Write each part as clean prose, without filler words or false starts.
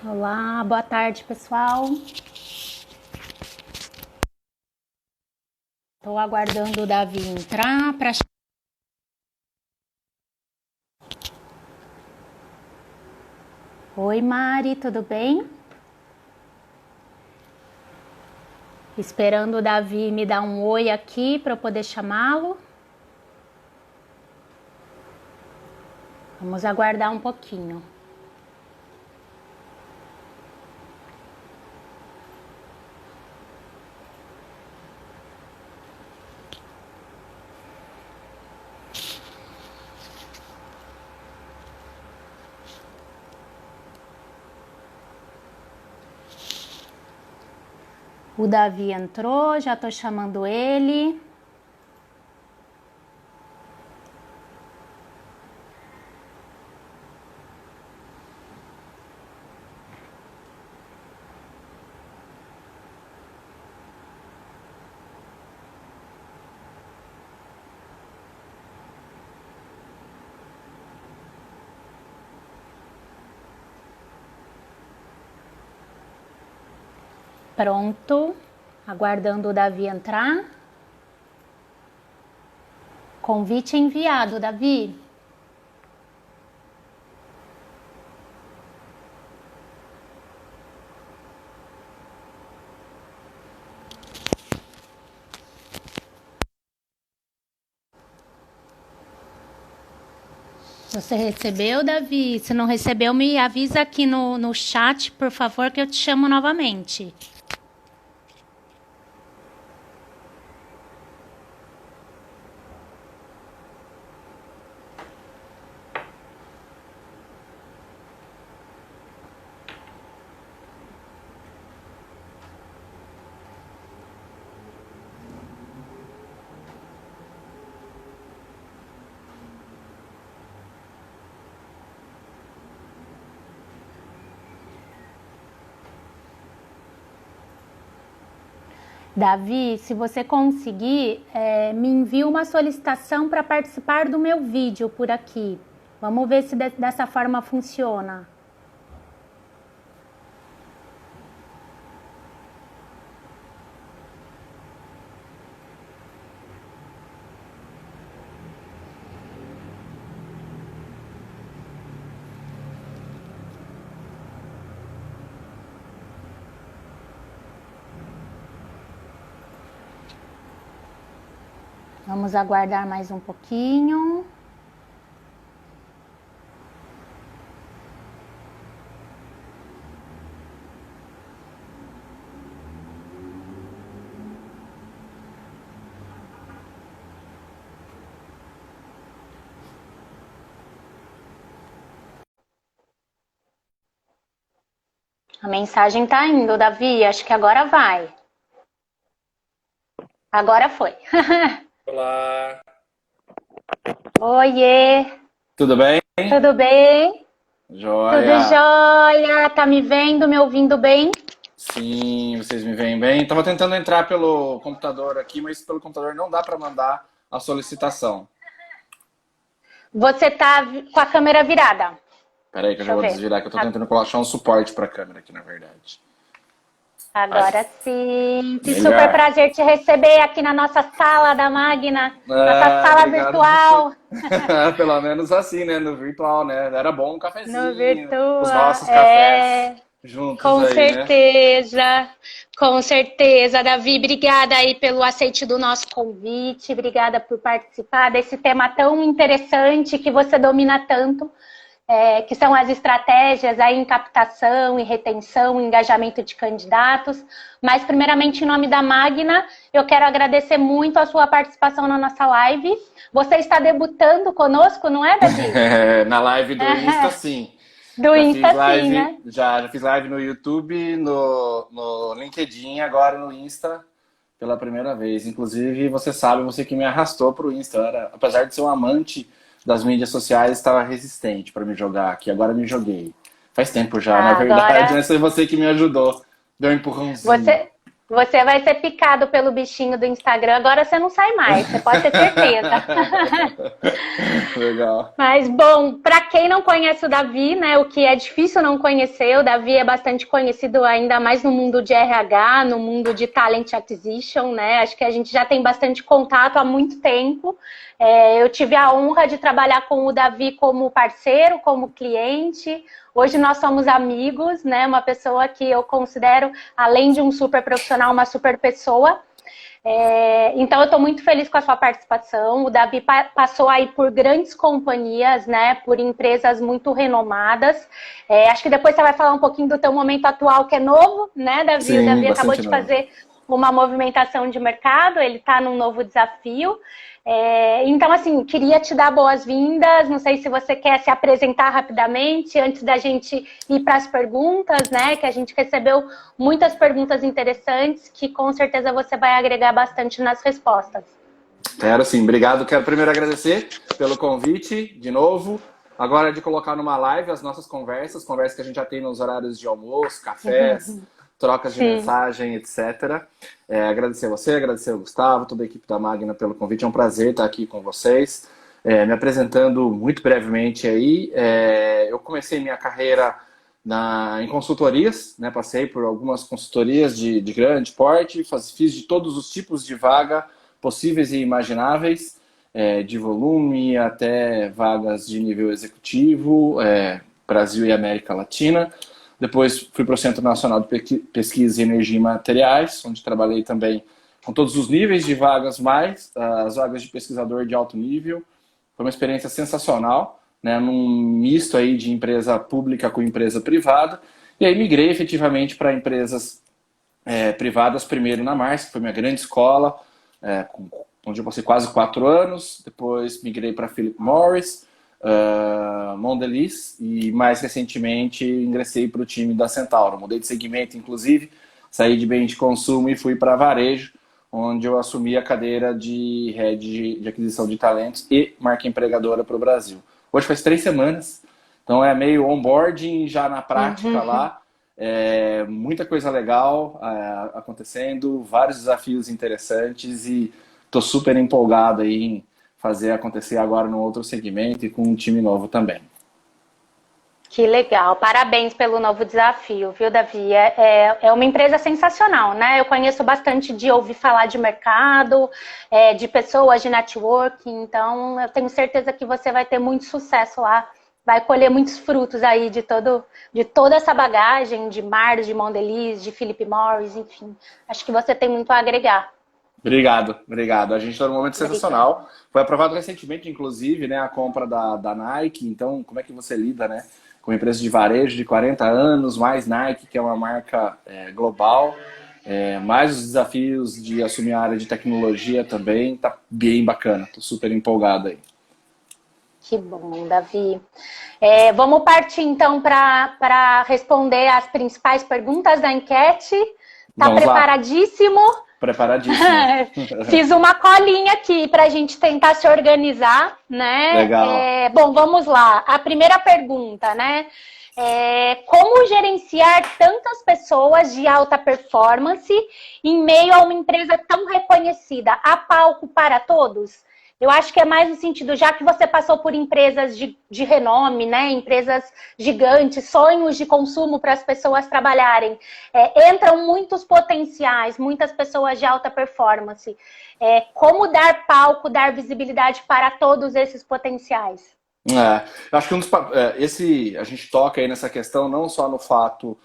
Olá, boa tarde, pessoal. Estou aguardando o Davi entrar para. Oi, Mari, tudo bem? Esperando o Davi me dar um oi aqui para eu poder chamá-lo. Vamos aguardar um pouquinho. O Davi entrou, já estou chamando ele. Pronto, aguardando o Davi entrar. Convite enviado, Davi. Você recebeu, Davi? Se não recebeu, me avisa aqui no chat, por favor, que eu te chamo novamente. Davi, se você conseguir, me envia uma solicitação para participar do meu vídeo por aqui. Vamos ver se dessa forma funciona. Vamos aguardar mais um pouquinho. A mensagem tá indo, Davi. Acho que agora vai. Agora foi. Olá, Oiê, tudo bem? tudo bem? Tudo Joia. jóia? Tá me vendo, me ouvindo bem? Sim, vocês me veem bem. Tava tentando entrar pelo computador aqui, mas pelo computador não dá para mandar a solicitação. Você tá com a câmera virada. Peraí que eu Deixa já eu vou ver. desvirar, que eu tô tentando achar um suporte para a câmera aqui, na verdade. Aí, Agora sim. Que super melhor. prazer te receber aqui na nossa sala da Magna, nossa Ah, sala obrigado você. virtual. Pelo menos assim, né? No virtual, né? Era bom um No cafezinho, os virtual, nossos cafés juntos com aí, né? certeza, com certeza, Davi, obrigada aí pelo aceite do nosso convite, obrigada por participar desse tema tão interessante que você domina tanto, que são as estratégias aí em captação e retenção, engajamento de candidatos. Mas, primeiramente, em nome da Magna, eu quero agradecer muito a sua participação na nossa live. Você está debutando conosco, não é, Davi? Na live do Insta, sim. Do Já Insta, fiz sim, live, né? já fiz live no YouTube, no LinkedIn, agora no Insta pela primeira vez. Inclusive, você sabe, você que me arrastou para o Insta. Apesar de ser um amante das mídias sociais, estava resistente para me jogar aqui. Agora me joguei. Faz tempo já, na verdade, Agora, mas foi você que me ajudou. Deu um empurrãozinho. você, Você vai ser picado pelo bichinho do Instagram, agora você não sai mais, você pode ter certeza. Legal. Mas, bom, para quem não conhece o Davi, né, o que é difícil não conhecer, o Davi é bastante conhecido ainda mais no mundo de RH, no mundo de Talent Acquisition, né? Acho que a gente já tem bastante contato há muito tempo. Eu tive a honra de trabalhar com o Davi como parceiro, como cliente. Hoje nós somos amigos, né? Uma pessoa que eu considero, além de um super profissional, uma super pessoa. Então eu estou muito feliz com a sua participação. O Davi passou aí por grandes companhias, né? Por empresas muito renomadas. Acho que depois você vai falar um pouquinho do teu momento atual, que é novo, né, Davi? Sim, O Davi acabou bastante de novo. fazer uma movimentação de mercado, ele está num novo desafio. Então, assim, queria te dar boas-vindas. Não sei se você quer se apresentar rapidamente antes da gente ir para as perguntas, né? Que a gente recebeu muitas perguntas interessantes que com certeza você vai agregar bastante nas respostas. Quero sim, obrigado. Quero primeiro agradecer pelo convite, de novo. Agora de colocar numa live as nossas conversas que a gente já tem nos horários de almoço, cafés, trocas de mensagem, etc. Agradecer a você, agradecer ao Gustavo, toda a equipe da Magna pelo convite. É um prazer estar aqui com vocês. Me apresentando muito brevemente aí, eu comecei minha carreira em consultorias, né? Passei por algumas consultorias de grande porte, fiz de todos os tipos de vaga possíveis e imagináveis, de volume até vagas de nível executivo, Brasil e América Latina. Depois fui para o Centro Nacional de Pesquisa em Energia e Materiais, onde trabalhei também com todos os níveis de vagas, mais as vagas de pesquisador de alto nível. Foi uma experiência sensacional, né, num misto aí de empresa pública com empresa privada. E aí migrei efetivamente para empresas privadas, primeiro na Mars, que foi minha grande escola, onde eu passei quase 4 anos. Depois migrei para Philip Morris, Mondelez e mais recentemente ingressei para o time da Centauro. Mudei de segmento, inclusive, saí de bem de consumo e fui para varejo, onde eu assumi a cadeira de head de aquisição de talentos e marca empregadora para o Brasil. Hoje faz 3 semanas, então é meio onboarding já na prática lá. Muita coisa legal acontecendo, vários desafios interessantes e estou super empolgado aí em fazer acontecer agora num outro segmento e com um time novo também. Que legal, parabéns pelo novo desafio, viu, Davi? É uma empresa sensacional, né? Eu conheço bastante de ouvir falar de mercado, de pessoas, de networking, então eu tenho certeza que você vai ter muito sucesso lá, vai colher muitos frutos aí de toda essa bagagem de Mars, de Mondelez, de Philip Morris, enfim. Acho que você tem muito a agregar. Obrigado, obrigado. A gente está num momento sensacional. Foi aprovado recentemente, inclusive, né, a compra da Nike. Então, como é que você lida, né, com uma empresa de varejo de 40 anos, mais Nike, que é uma marca global, mais os desafios de assumir a área de tecnologia também. Tá bem bacana, tô super empolgado aí. Que bom, Davi. Vamos partir, então, para responder as principais perguntas da enquete. Tá preparadíssimo? Preparadíssimo. Fiz uma colinha aqui para a gente tentar se organizar, né? Legal. Bom, vamos lá. A primeira pergunta, né? Como gerenciar tantas pessoas de alta performance em meio a uma empresa tão reconhecida? Há palco para todos? Eu acho que é mais no sentido, já que você passou por empresas de renome, né? Empresas gigantes, sonhos de consumo para as pessoas trabalharem. Entram muitos potenciais, muitas pessoas de alta performance. Como dar palco, dar visibilidade para todos esses potenciais? Eu acho que a gente toca aí nessa questão não só no fato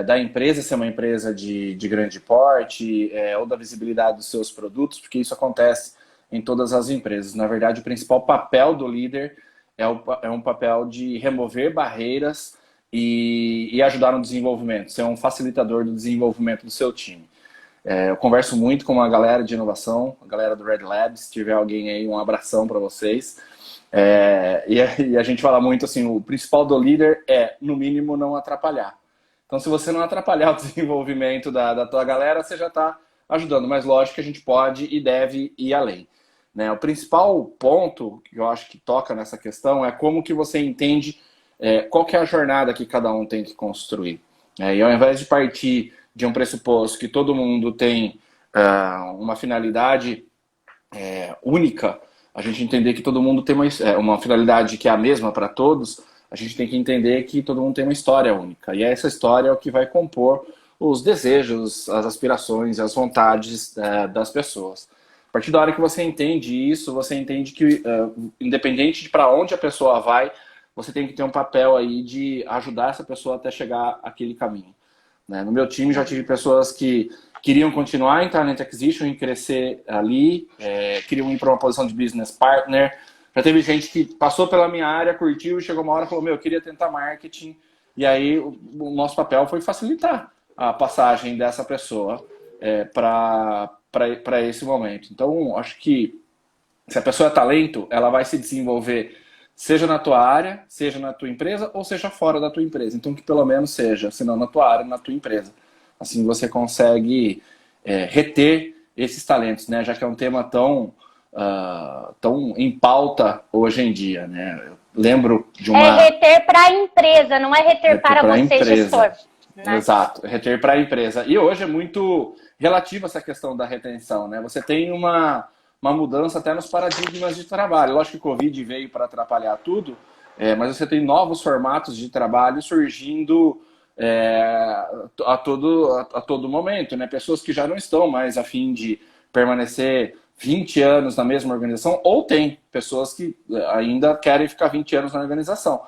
da empresa ser uma empresa de grande porte ou da visibilidade dos seus produtos, porque isso acontece em todas as empresas. Na verdade, o principal papel do líder é um papel de remover barreiras e ajudar no desenvolvimento, ser um facilitador do desenvolvimento do seu time. Eu converso muito com a galera de inovação, a galera do Red Labs, se tiver alguém aí, um abração para vocês. E a gente fala muito assim, o principal do líder é, no mínimo, não atrapalhar. Então, se você não atrapalhar o desenvolvimento da tua galera, você já está ajudando. Mas, lógico que a gente pode e deve ir além. Né? O principal ponto que eu acho que toca nessa questão é como que você entende qual que é a jornada que cada um tem que construir. E ao invés de partir de um pressuposto que todo mundo tem uma finalidade única, a gente entender que todo mundo tem uma finalidade que é a mesma para todos, a gente tem que entender que todo mundo tem uma história única. E essa história é o que vai compor os desejos, as aspirações, as vontades das pessoas. A partir da hora que você entende isso, você entende que, independente de para onde a pessoa vai, você tem que ter um papel aí de ajudar essa pessoa até chegar àquele caminho. Né? No meu time já tive pessoas que queriam continuar em Talent Acquisition e crescer ali, queriam ir para uma posição de business partner. Já teve gente que passou pela minha área, curtiu e chegou uma hora e falou, eu queria tentar marketing. E aí o nosso papel foi facilitar a passagem dessa pessoa para esse momento. Então, acho que se a pessoa é talento, ela vai se desenvolver seja na tua área, seja na tua empresa ou seja fora da tua empresa. Então, que pelo menos seja, se não na tua área, na tua empresa. Assim você consegue reter esses talentos, né? Já que é um tema tão em pauta hoje em dia, né? Eu lembro de uma... É reter para a empresa, não é reter para você, gestor. Né? Exato, reter para a empresa. E hoje é muito relativo essa questão da retenção, né? Você tem uma mudança até nos paradigmas de trabalho. Lógico que o Covid veio para atrapalhar tudo, mas você tem novos formatos de trabalho surgindo a todo momento, né? Pessoas que já não estão mais a fim de permanecer 20 anos na mesma organização, ou tem pessoas que ainda querem ficar 20 anos na organização.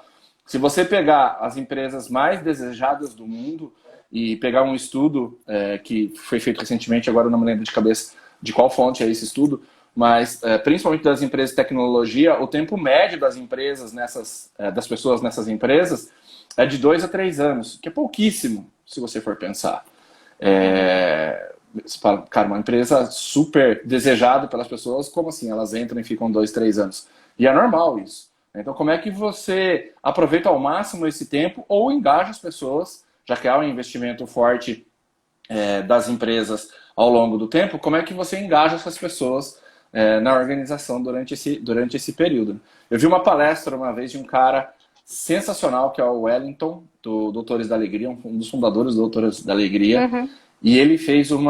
Se você pegar as empresas mais desejadas do mundo e pegar um estudo que foi feito recentemente, agora eu não me lembro de cabeça de qual fonte é esse estudo, mas principalmente das empresas de tecnologia, o tempo médio das empresas das pessoas nessas empresas é de 2 a 3 anos, que é pouquíssimo, se você for pensar. Você fala, cara, uma empresa super desejada pelas pessoas, como assim? Elas entram e ficam 2, 3 anos. E é normal isso. Então, como é que você aproveita ao máximo esse tempo ou engaja as pessoas, já que há um investimento forte das empresas ao longo do tempo, como é que você engaja essas pessoas na organização durante esse período? Eu vi uma palestra uma vez de um cara sensacional, que é o Wellington, do Doutores da Alegria, um dos fundadores do Doutores da Alegria, e ele fez um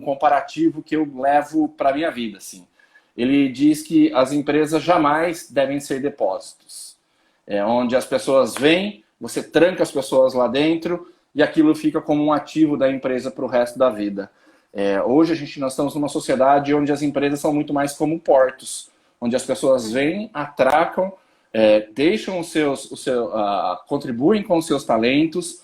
comparativo que eu levo para a minha vida, assim. Ele diz que as empresas jamais devem ser depósitos. Onde as pessoas vêm, você tranca as pessoas lá dentro e aquilo fica como um ativo da empresa para o resto da vida. Hoje nós estamos numa sociedade onde as empresas são muito mais como portos, onde as pessoas vêm, atracam, deixam contribuem com os seus talentos,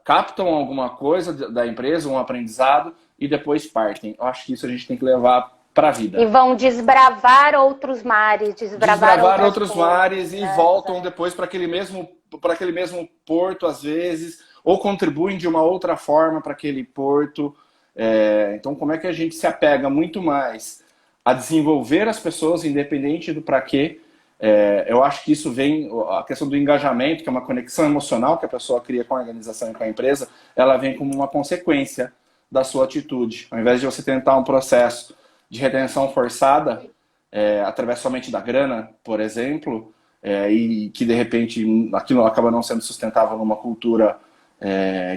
captam alguma coisa da empresa, um aprendizado, e depois partem. Eu acho que isso a gente tem que levar para a vida. E vão desbravar outros mares, desbravar outros mares e voltam depois para aquele mesmo porto, às vezes, ou contribuem de uma outra forma para aquele porto. Então, como é que a gente se apega muito mais a desenvolver as pessoas, independente do para quê? Eu acho que isso vem, a questão do engajamento, que é uma conexão emocional que a pessoa cria com a organização e com a empresa, ela vem como uma consequência da sua atitude. Ao invés de você tentar um processo de retenção forçada, através somente da grana, por exemplo, e que de repente aquilo acaba não sendo sustentável numa cultura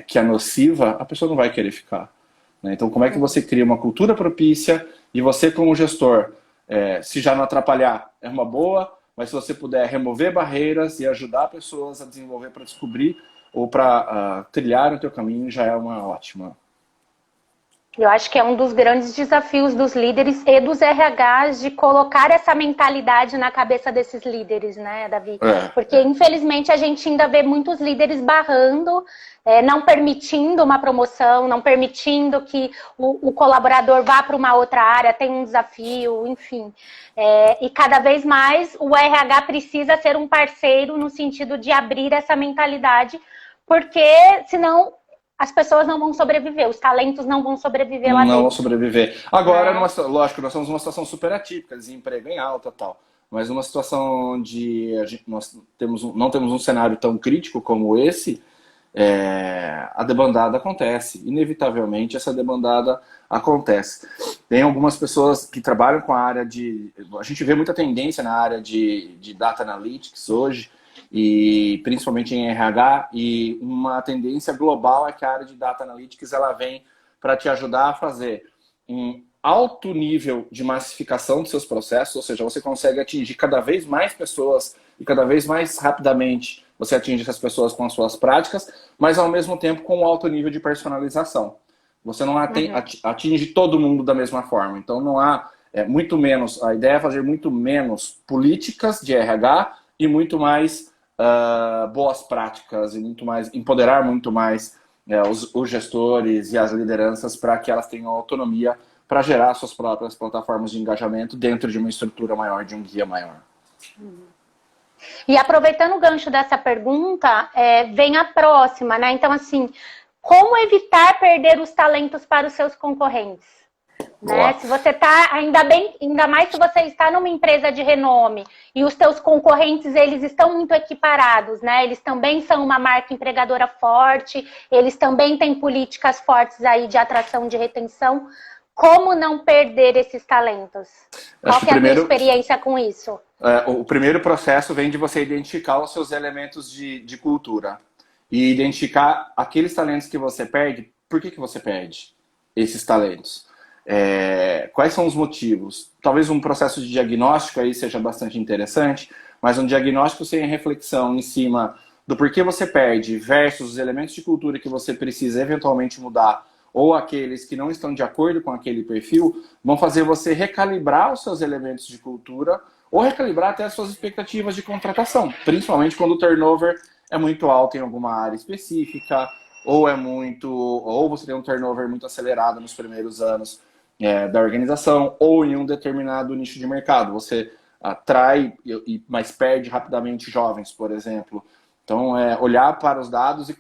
que é nociva, a pessoa não vai querer ficar. Né? Então, como é que você cria uma cultura propícia e você, como gestor, se já não atrapalhar, é uma boa, mas se você puder remover barreiras e ajudar pessoas a desenvolver para descobrir ou para trilhar o teu caminho, já é uma ótima. Eu acho que é um dos grandes desafios dos líderes e dos RHs de colocar essa mentalidade na cabeça desses líderes, né, Davi? Porque, infelizmente, a gente ainda vê muitos líderes barrando, não permitindo uma promoção, não permitindo que o colaborador vá para uma outra área, tenha um desafio, enfim. E cada vez mais o RH precisa ser um parceiro no sentido de abrir essa mentalidade, porque senão as pessoas não vão sobreviver, os talentos não vão sobreviver lá dentro. Não vão sobreviver. Agora, lógico, nós estamos numa situação super atípica, desemprego em alta e tal, mas numa situação onde nós não temos um cenário tão crítico como esse, a debandada acontece. Inevitavelmente, essa debandada acontece. Tem algumas pessoas que trabalham com a área de... A gente vê muita tendência na área de Data Analytics hoje, e principalmente em RH, e uma tendência global é que a área de Data Analytics ela vem para te ajudar a fazer um alto nível de massificação dos seus processos, ou seja, você consegue atingir cada vez mais pessoas e cada vez mais rapidamente você atinge essas pessoas com as suas práticas, mas ao mesmo tempo com um alto nível de personalização. Você não atinge todo mundo da mesma forma, então não há muito menos, a ideia é fazer muito menos políticas de RH e muito mais boas práticas e muito mais, empoderar muito mais os gestores e as lideranças para que elas tenham autonomia para gerar suas próprias plataformas de engajamento dentro de uma estrutura maior, de um guia maior. E aproveitando o gancho dessa pergunta, vem a próxima, né? Então, assim, como evitar perder os talentos para os seus concorrentes? Né? Se você está, ainda mais se você está numa empresa de renome e os teus concorrentes, eles estão muito equiparados, né? Eles também são uma marca empregadora forte, eles também têm políticas fortes aí de atração, de retenção. Como não perder esses talentos? Qual que é a minha experiência com isso? O primeiro processo vem de você identificar os seus elementos de cultura e identificar aqueles talentos que você perde. Por que você perde esses talentos? Quais são os motivos? Talvez um processo de diagnóstico aí seja bastante interessante, mas um diagnóstico sem reflexão em cima do porquê você perde versus os elementos de cultura que você precisa eventualmente mudar ou aqueles que não estão de acordo com aquele perfil, vão fazer você recalibrar os seus elementos de cultura ou recalibrar até as suas expectativas de contratação, principalmente quando o turnover é muito alto em alguma área específica, ou você tem um turnover muito acelerado nos primeiros anos da organização, ou em um determinado nicho de mercado. Você atrai, mas perde rapidamente jovens, por exemplo. Então, olhar para os dados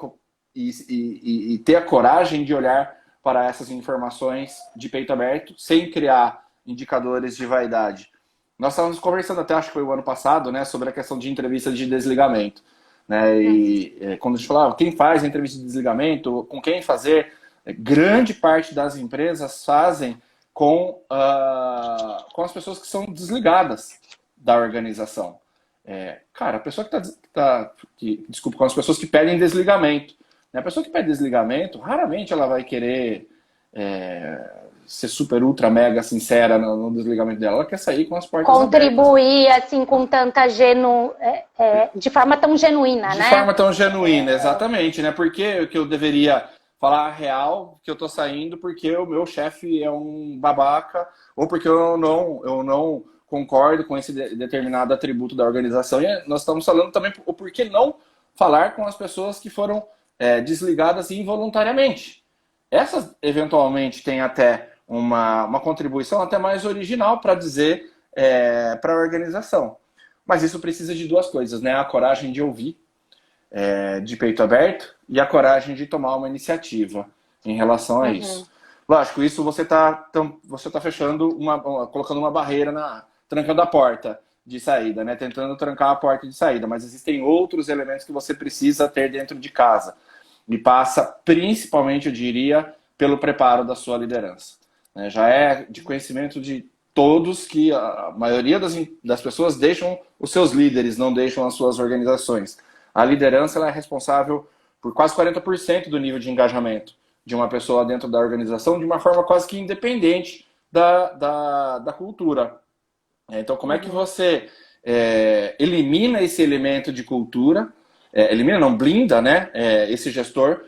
e ter a coragem de olhar para essas informações de peito aberto, sem criar indicadores de vaidade. Nós estávamos conversando até, acho que foi o ano passado, né, sobre a questão de entrevista de desligamento. Né, e quando a gente falava quem faz a entrevista de desligamento, com quem fazer, grande parte das empresas fazem com as pessoas que são desligadas da organização. Cara, a pessoa desculpa, com as pessoas que pedem desligamento. A pessoa que pede desligamento, raramente ela vai querer ser super, ultra, mega sincera no desligamento dela. Ela quer sair com as portas contribuir, abertas. Assim, com tanta de forma tão genuína, né? De forma tão genuína, exatamente, né? Porque que eu deveria falar a real, que eu tô saindo porque o meu chefe é um babaca, ou porque eu não concordo com esse determinado atributo da organização. E nós estamos falando também o porquê não falar com as pessoas que foram desligadas involuntariamente. Essas, eventualmente, têm até uma contribuição até mais original para dizer para a organização. Mas isso precisa de duas coisas, né? A coragem de ouvir, de peito aberto, e a coragem de tomar uma iniciativa em relação a isso. Lógico, isso você tá fechando, colocando uma barreira, trancando a porta de saída, né? Tentando trancar a porta de saída, mas existem outros elementos que você precisa ter dentro de casa. E passa, principalmente, eu diria, pelo preparo da sua liderança. Já é de conhecimento de todos que a maioria das pessoas deixam os seus líderes, não deixam as suas organizações. A liderança ela é responsável por quase 40% do nível de engajamento de uma pessoa dentro da organização, de uma forma quase que independente da cultura. Então, como é que você elimina esse elemento de cultura, blinda, né, esse gestor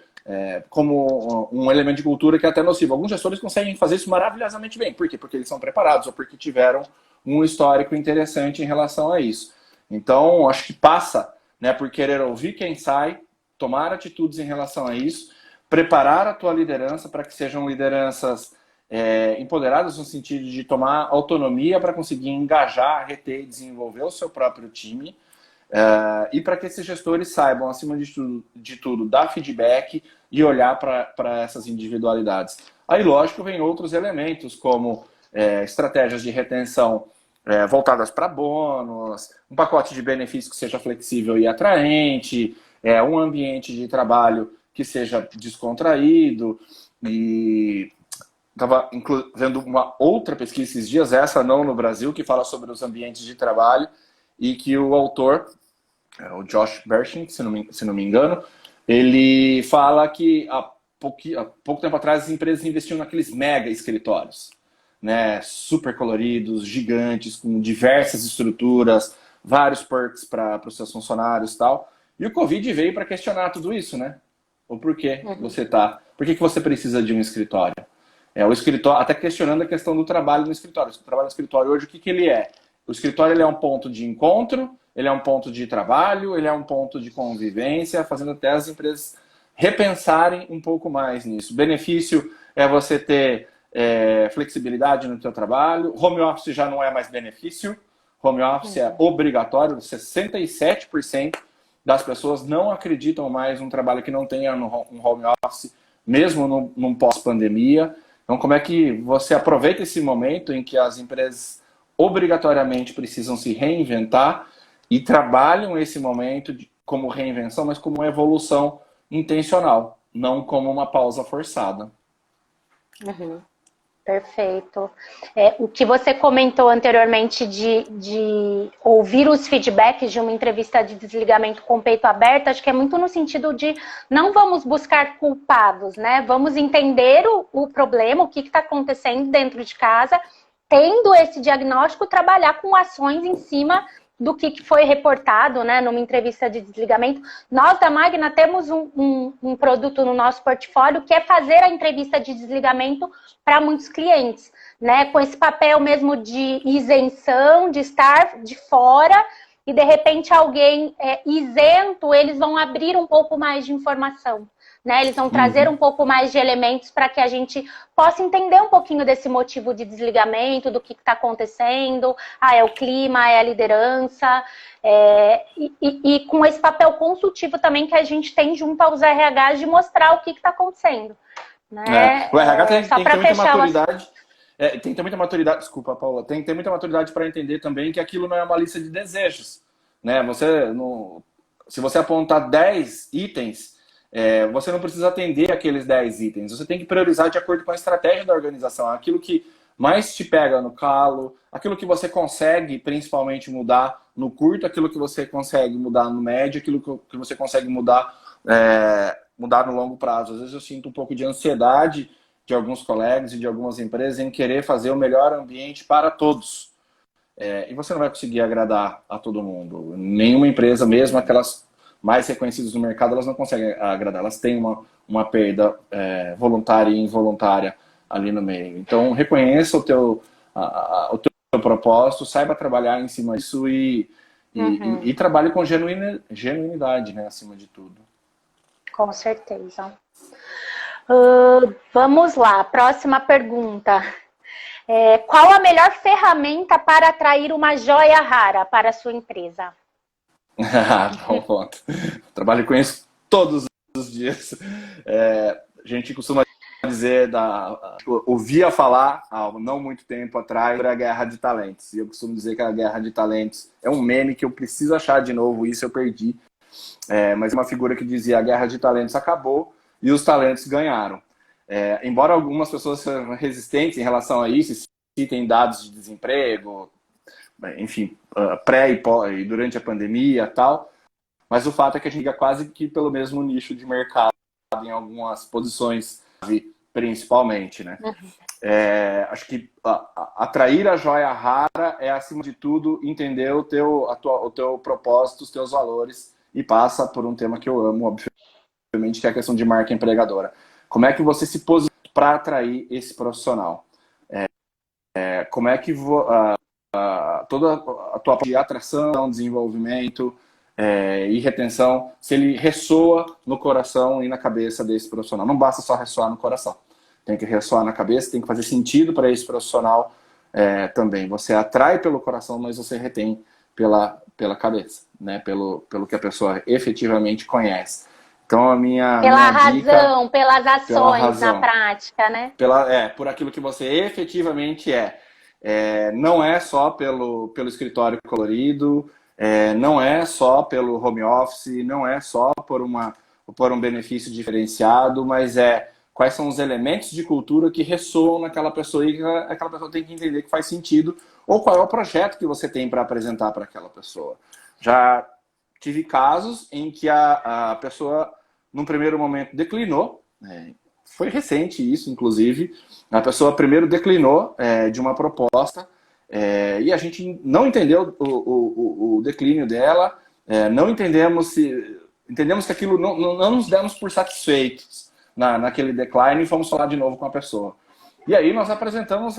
como um elemento de cultura que é até nocivo. Alguns gestores conseguem fazer isso maravilhosamente bem. Por quê? Porque eles são preparados ou porque tiveram um histórico interessante em relação a isso. Então, acho que passa, né, por querer ouvir quem sai, tomar atitudes em relação a isso, preparar a tua liderança para que sejam lideranças empoderadas no sentido de tomar autonomia para conseguir engajar, reter e desenvolver o seu próprio time. E para que esses gestores saibam, acima de tudo, dar feedback e olhar para essas individualidades. Aí, lógico, vem outros elementos, como estratégias de retenção voltadas para bônus, um pacote de benefícios que seja flexível e atraente, um ambiente de trabalho que seja descontraído. E estava vendo uma outra pesquisa esses dias, essa não no Brasil, que fala sobre os ambientes de trabalho, e que o autor o Josh Bersin, se não me engano, ele fala que há pouco tempo atrás as empresas investiam naqueles mega escritórios, né, super coloridos, gigantes, com diversas estruturas, vários perks para os seus funcionários e tal. E o Covid veio para questionar tudo isso, né? O porquê você tá. Por que você precisa de um escritório? O escritório, até questionando a questão do trabalho no escritório. O trabalho no escritório hoje, o que ele é? O escritório ele é um ponto de encontro, ele é um ponto de trabalho, ele é um ponto de convivência, fazendo até as empresas repensarem um pouco mais nisso. O benefício é você ter flexibilidade no seu trabalho. Home office já não é mais benefício. Home office é obrigatório. 67% das pessoas não acreditam mais num trabalho que não tenha um home office, mesmo num pós-pandemia. Então, como é que você aproveita esse momento em que as empresas obrigatoriamente precisam se reinventar e trabalham esse momento como reinvenção, mas como uma evolução intencional, não como uma pausa forçada. Perfeito. O que você comentou anteriormente de ouvir os feedbacks de uma entrevista de desligamento com o peito aberto, acho que é muito no sentido de não vamos buscar culpados, né? Vamos entender o problema, o que está acontecendo dentro de casa, tendo esse diagnóstico, trabalhar com ações em cima do que foi reportado, né, numa entrevista de desligamento. Nós da Magna temos um produto no nosso portfólio que é fazer a entrevista de desligamento para muitos clientes, né, com esse papel mesmo de isenção, de estar de fora, e de repente alguém isento, eles vão abrir um pouco mais de informação, né? Eles vão trazer um pouco mais de elementos para que a gente possa entender um pouquinho desse motivo de desligamento, do que está acontecendo, é o clima, é a liderança, e com esse papel consultivo também que a gente tem junto aos RHs de mostrar o que está acontecendo. Né? O RH tem que ter muita maturidade. Tem que ter muita maturidade, desculpa, Paula, tem que ter muita maturidade para entender também que aquilo não é uma lista de desejos. Né? Se você apontar 10 itens, você não precisa atender aqueles 10 itens. Você tem que priorizar de acordo com a estratégia da organização. Aquilo que mais te pega no calo, aquilo que você consegue principalmente mudar no curto, aquilo que você consegue mudar no médio, aquilo que você consegue mudar no longo prazo. Às vezes eu sinto um pouco de ansiedade de alguns colegas e de algumas empresas em querer fazer o melhor ambiente para todos. E você não vai conseguir agradar a todo mundo. Nenhuma empresa, mesmo aquelas mais reconhecidas no mercado, elas não conseguem agradar. Elas têm uma perda voluntária e involuntária ali no meio. Então, reconheça o teu propósito, saiba trabalhar em cima disso e trabalhe com genuinidade, né, acima de tudo. Com certeza. Vamos lá, próxima pergunta. Qual a melhor ferramenta para atrair uma joia rara para a sua empresa? Bom ponto. Trabalho com isso todos os dias. A gente costuma dizer, ouvia falar há não muito tempo atrás sobre a guerra de talentos. E eu costumo dizer que a guerra de talentos é um meme que eu preciso achar de novo, isso eu perdi. Mas é uma figura que dizia: a guerra de talentos acabou e os talentos ganharam. Embora algumas pessoas sejam resistentes em relação a isso, citem dados de desemprego, enfim, pré e durante a pandemia e tal, mas o fato é que a gente liga quase que pelo mesmo nicho de mercado em algumas posições, principalmente, né? Acho que atrair a joia rara é, acima de tudo, entender o teu propósito, os teus valores, e passa por um tema que eu amo, obviamente, que é a questão de marca empregadora. Como é que você se posiciona para atrair esse profissional? Como é que toda a tua parte de atração, desenvolvimento e retenção, se ele ressoa no coração e na cabeça desse profissional. Não basta só ressoar no coração. Tem que ressoar na cabeça, tem que fazer sentido para esse profissional também. Você atrai pelo coração, mas você retém pela cabeça, né? Pelo que a pessoa efetivamente conhece. Então a minha razão, dica, pelas ações na prática, né? Por aquilo que você efetivamente é. Não é só pelo escritório colorido, não é só pelo home office, não é só por um benefício diferenciado, mas quais são os elementos de cultura que ressoam naquela pessoa e que aquela pessoa tem que entender que faz sentido, ou qual é o projeto que você tem para apresentar para aquela pessoa. Já tive casos em que a pessoa, num primeiro momento, declinou, foi recente isso, inclusive, a pessoa primeiro declinou de uma proposta, e a gente não entendeu o declínio dela, não entendemos que aquilo não nos demos por satisfeitos naquele decline e fomos falar de novo com a pessoa. E aí nós apresentamos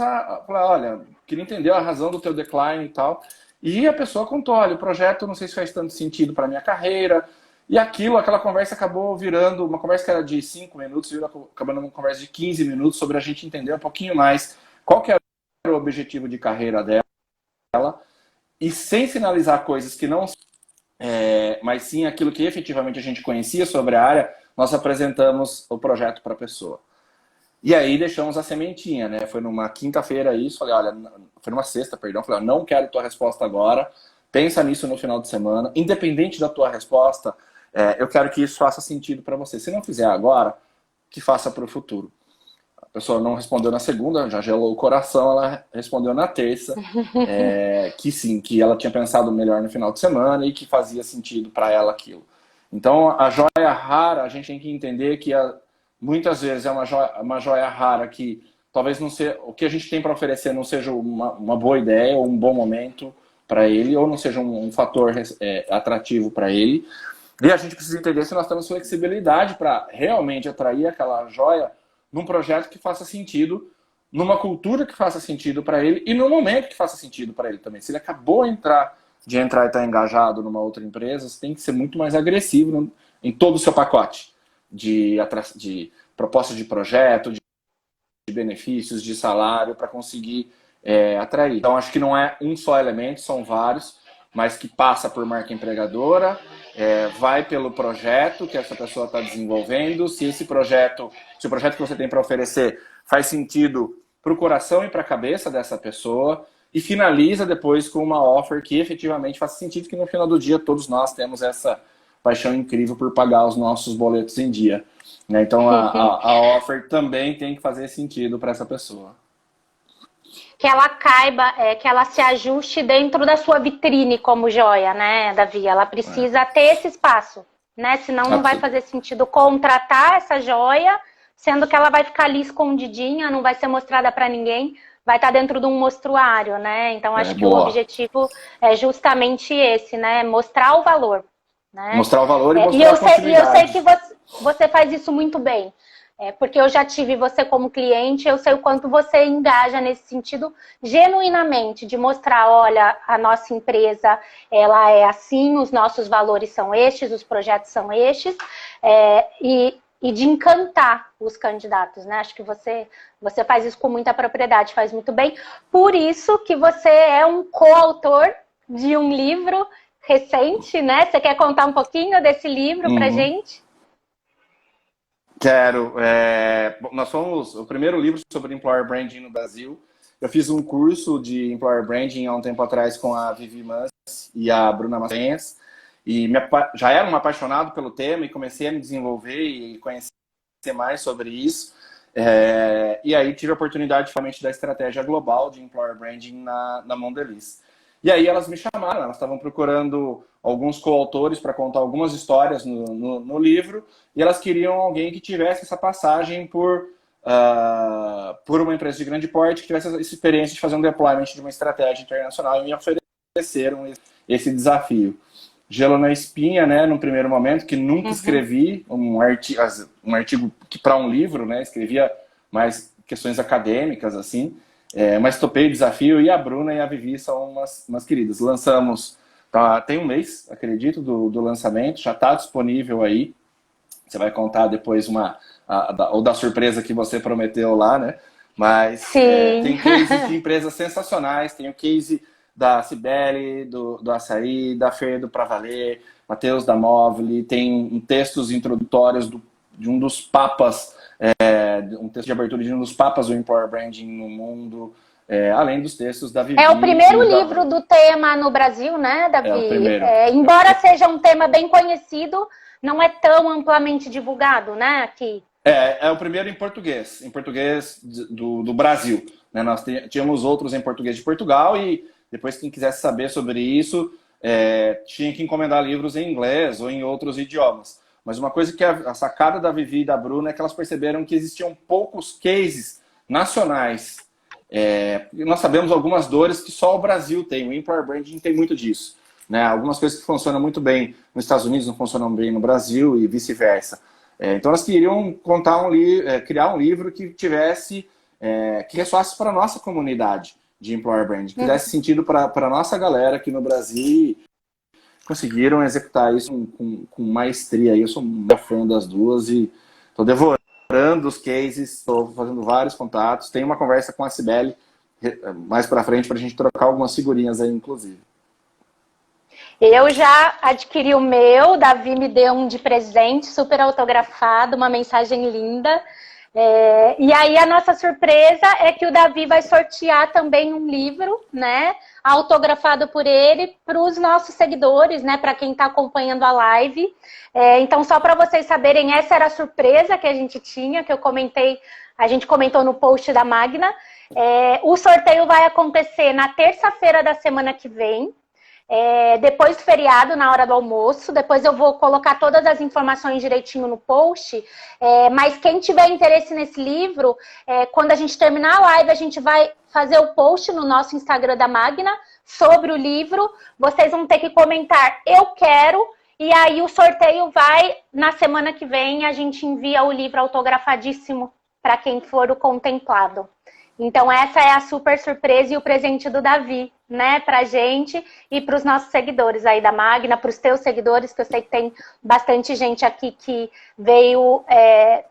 olha, queria entender a razão do teu decline e tal. E a pessoa contou, olha, o projeto não sei se faz tanto sentido para minha carreira. E aquela conversa acabou virando, uma conversa que era de 5 minutos, acabando uma conversa de 15 minutos sobre a gente entender um pouquinho mais qual que era o objetivo de carreira dela. E sem sinalizar coisas que não... mas sim aquilo que efetivamente a gente conhecia sobre a área, nós apresentamos o projeto para a pessoa. E aí deixamos a sementinha, né? Foi numa quinta-feira isso, falei, olha, foi numa sexta, perdão, falei, não quero tua resposta agora, pensa nisso no final de semana, independente da tua resposta, eu quero que isso faça sentido para você. Se não fizer agora, que faça para o futuro. A pessoa não respondeu na segunda, já gelou o coração, ela respondeu na terça, que sim, que ela tinha pensado melhor no final de semana e que fazia sentido para ela aquilo. Então, a joia rara, a gente tem que entender que muitas vezes é uma joia rara que talvez não seja, o que a gente tem para oferecer não seja uma boa ideia ou um bom momento para ele, ou não seja um fator atrativo para ele. E a gente precisa entender se nós temos flexibilidade para realmente atrair aquela joia num projeto que faça sentido, numa cultura que faça sentido para ele e no momento que faça sentido para ele também. Se ele acabou de entrar e está engajado numa outra empresa, você tem que ser muito mais agressivo em todo o seu pacote de proposta de projeto, de benefícios, de salário, para conseguir atrair. Então, acho que não é um só elemento, são vários, mas que passa por marca empregadora, vai pelo projeto que essa pessoa está desenvolvendo, se o projeto que você tem para oferecer faz sentido para o coração e para a cabeça dessa pessoa, e finaliza depois com uma offer que efetivamente faz sentido, que no final do dia todos nós temos essa paixão incrível por pagar os nossos boletos em dia. Né? Então a offer também tem que fazer sentido para essa pessoa. Que ela caiba, que ela se ajuste dentro da sua vitrine como joia, né, Davi? Ela precisa ter esse espaço, né? Senão não vai fazer sentido contratar essa joia, sendo que ela vai ficar ali escondidinha, não vai ser mostrada para ninguém, vai estar dentro de um mostruário, né? Então acho que o objetivo é justamente esse, né? Mostrar o valor. Né? Mostrar o valor e mostrar a possibilidade. E eu sei que você faz isso muito bem. Porque eu já tive você como cliente, eu sei o quanto você engaja nesse sentido genuinamente, de mostrar, olha, a nossa empresa, ela é assim, os nossos valores são estes, os projetos são estes, e de encantar os candidatos, né? Acho que você faz isso com muita propriedade, faz muito bem. Por isso que você é um coautor de um livro recente, né? Você quer contar um pouquinho desse livro pra gente? Quero. Nós fomos o primeiro livro sobre Employer Branding no Brasil. Eu fiz um curso de Employer Branding há um tempo atrás com a Vivi Mans e a Bruna Massenhas. E já era um apaixonado pelo tema e comecei a me desenvolver e conhecer mais sobre isso. E aí tive a oportunidade, realmente, da estratégia global de Employer Branding na Mondelez. E aí elas me chamaram, elas estavam procurando alguns coautores para contar algumas histórias no livro, e elas queriam alguém que tivesse essa passagem por uma empresa de grande porte, que tivesse essa experiência de fazer um deployment de uma estratégia internacional, e me ofereceram esse desafio. Gelo na espinha, né, no primeiro momento, que nunca escrevi um artigo que para um livro, né, escrevia mais questões acadêmicas, assim, mas topei o desafio, e a Bruna e a Vivi são umas queridas. Lançamos, tem um mês, acredito, do lançamento, já está disponível aí. Você vai contar depois ou da surpresa que você prometeu lá, né? Mas tem cases de empresas sensacionais, tem o case da Cibele, do Açaí, da Fer do Pra Valer, Matheus da Móvel, tem textos introdutórios de um dos papas, um texto de abertura de um dos papas do Employer Branding no mundo, além dos textos da Vivi. É o primeiro livro do tema no Brasil, né, Davi? É o primeiro. Embora seja um tema bem conhecido, não é tão amplamente divulgado, né, aqui. É o primeiro em português do Brasil. Né? Nós tínhamos outros em português de Portugal, e depois quem quisesse saber sobre isso, tinha que encomendar livros em inglês ou em outros idiomas. Mas uma coisa que a sacada da Vivi e da Bruna é que elas perceberam que existiam poucos cases nacionais. Nós sabemos algumas dores que só o Brasil tem, o Employer Branding tem muito disso. Né? Algumas coisas que funcionam muito bem nos Estados Unidos não funcionam bem no Brasil e vice-versa. Então elas queriam criar um livro que tivesse, que ressoasse para a nossa comunidade de Employer Branding, que desse sentido para a nossa galera aqui no Brasil. Conseguiram executar isso com maestria. Eu sou muito fã das duas e estou devorando os cases, estou fazendo vários contatos. Tenho uma conversa com a Cibele mais para frente para a gente trocar algumas figurinhas aí, inclusive. Eu já adquiri o meu, Davi me deu um de presente, super autografado, uma mensagem linda. E aí a nossa surpresa é que o Davi vai sortear também um livro, né, autografado por ele, para os nossos seguidores, né, para quem está acompanhando a live. Então, só para vocês saberem, essa era a surpresa que a gente tinha, que a gente comentou no post da Magna. O sorteio vai acontecer na terça-feira da semana que vem. Depois do feriado, na hora do almoço. Depois eu vou colocar todas as informações direitinho no post. Mas quem tiver interesse nesse livro, quando a gente terminar a live, a gente vai fazer o post no nosso Instagram da Magna sobre o livro. Vocês vão ter que comentar "eu quero", e aí o sorteio vai na semana que vem. A gente envia o livro autografadíssimo para quem for o contemplado. Então essa é a super surpresa e o presente do Davi, né, pra gente e para os nossos seguidores aí da Magna, para os teus seguidores, que eu sei que tem bastante gente aqui que veio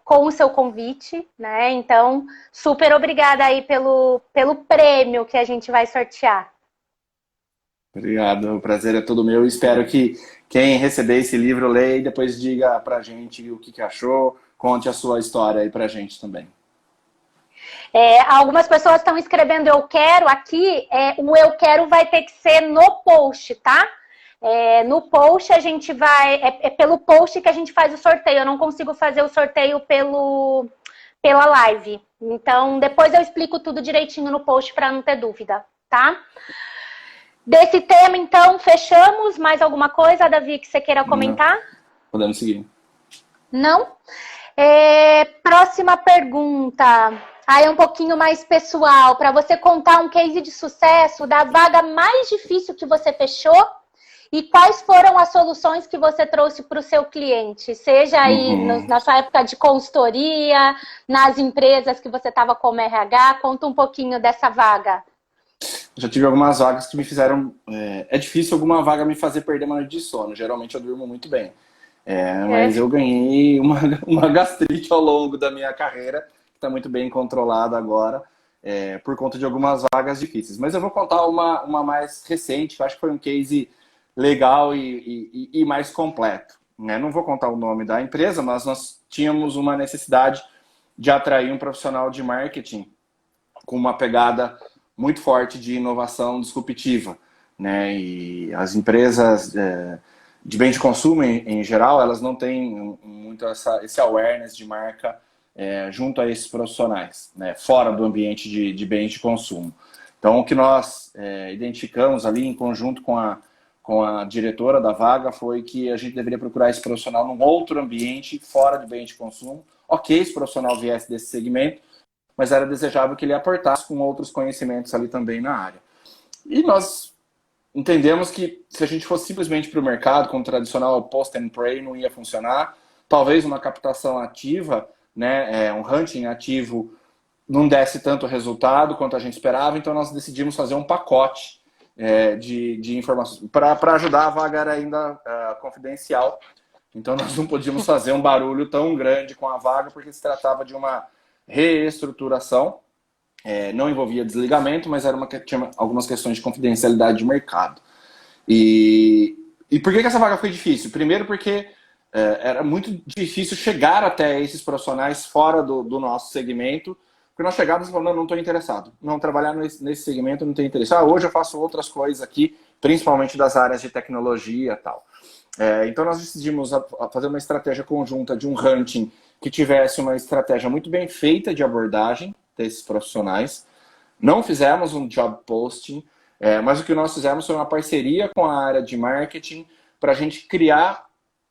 com o seu convite, né? Então, super obrigada aí pelo prêmio que a gente vai sortear. Obrigado, o prazer é todo meu. Espero que quem receber esse livro leia e depois diga pra gente o que achou, conte a sua história aí pra gente também. Algumas pessoas estão escrevendo "eu quero" aqui, o "eu quero" vai ter que ser no post, tá? No post a gente vai... pelo post que a gente faz o sorteio, eu não consigo fazer o sorteio pela live. Então, depois eu explico tudo direitinho no post para não ter dúvida, tá? Desse tema, então, fechamos. Mais alguma coisa, Davi, que você queira comentar? Não. Podemos seguir. Não? Próxima pergunta. Aí um pouquinho mais pessoal, para você contar um case de sucesso da vaga mais difícil que você fechou e quais foram as soluções que você trouxe para o seu cliente, seja aí na sua época de consultoria, nas empresas que você estava como RH, conta um pouquinho dessa vaga. Já tive algumas vagas que me fizeram... É difícil alguma vaga me fazer perder uma noite de sono, geralmente eu durmo muito bem. Mas eu ganhei uma gastrite ao longo da minha carreira, está muito bem controlada agora, por conta de algumas vagas difíceis. Mas eu vou contar uma mais recente, que eu acho que foi um case legal e mais completo. Não vou contar o nome da empresa, mas nós tínhamos uma necessidade de atrair um profissional de marketing com uma pegada muito forte de inovação disruptiva. Né? E as empresas de bem de consumo, em geral, elas não têm muito esse awareness de marca junto a esses profissionais, né, fora do ambiente de bens de consumo. Então, o que nós identificamos ali em conjunto com a diretora da vaga foi que a gente deveria procurar esse profissional num outro ambiente, fora de bens de consumo. Ok, esse profissional viesse desse segmento, mas era desejável que ele aportasse com outros conhecimentos ali também na área. E nós entendemos que se a gente fosse simplesmente para o mercado, com o tradicional post and pray, não ia funcionar. Talvez uma captação ativa, né, um hunting ativo não desse tanto resultado quanto a gente esperava, então nós decidimos fazer um pacote de informações. Para ajudar, a vaga era ainda confidencial, então nós não podíamos fazer um barulho tão grande com a vaga, porque se tratava de uma reestruturação, não envolvia desligamento, mas tinha algumas questões de confidencialidade de mercado. E por que essa vaga foi difícil? Primeiro porque era muito difícil chegar até esses profissionais fora do nosso segmento, porque nós chegávamos e falamos, não estou interessado. Não, trabalhar nesse segmento não tem interesse. Hoje eu faço outras coisas aqui, principalmente das áreas de tecnologia e tal. Então nós decidimos fazer uma estratégia conjunta de um hunting que tivesse uma estratégia muito bem feita de abordagem desses profissionais. Não fizemos um job posting, Mas o que nós fizemos foi uma parceria com a área de marketing para a gente criar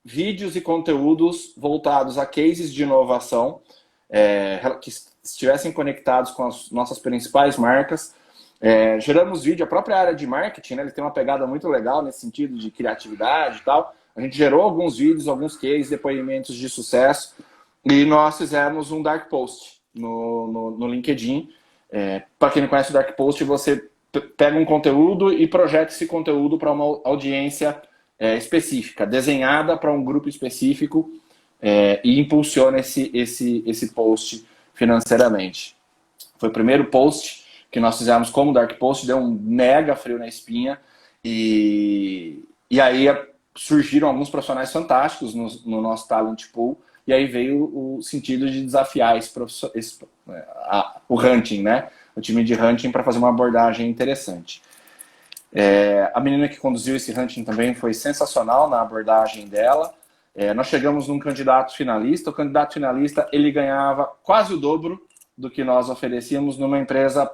vídeos e conteúdos voltados a cases de inovação que estivessem conectados com as nossas principais marcas. Geramos vídeo, a própria área de marketing, né, ele tem uma pegada muito legal nesse sentido de criatividade e tal. A gente gerou alguns vídeos, alguns cases, depoimentos de sucesso, e nós fizemos um dark post no LinkedIn. Para quem não conhece o dark post, você pega um conteúdo e projeta esse conteúdo para uma audiência específica, desenhada para um grupo específico, e impulsiona esse post financeiramente. Foi o primeiro post que nós fizemos como dark post, deu um mega frio na espinha, e aí surgiram alguns profissionais fantásticos no nosso talent pool, e aí veio o sentido de desafiar o hunting, né? O time de hunting, para fazer uma abordagem interessante. A menina que conduziu esse hunting também foi sensacional na abordagem dela. Nós chegamos num candidato finalista. O candidato finalista, ele ganhava quase o dobro do que nós oferecíamos numa empresa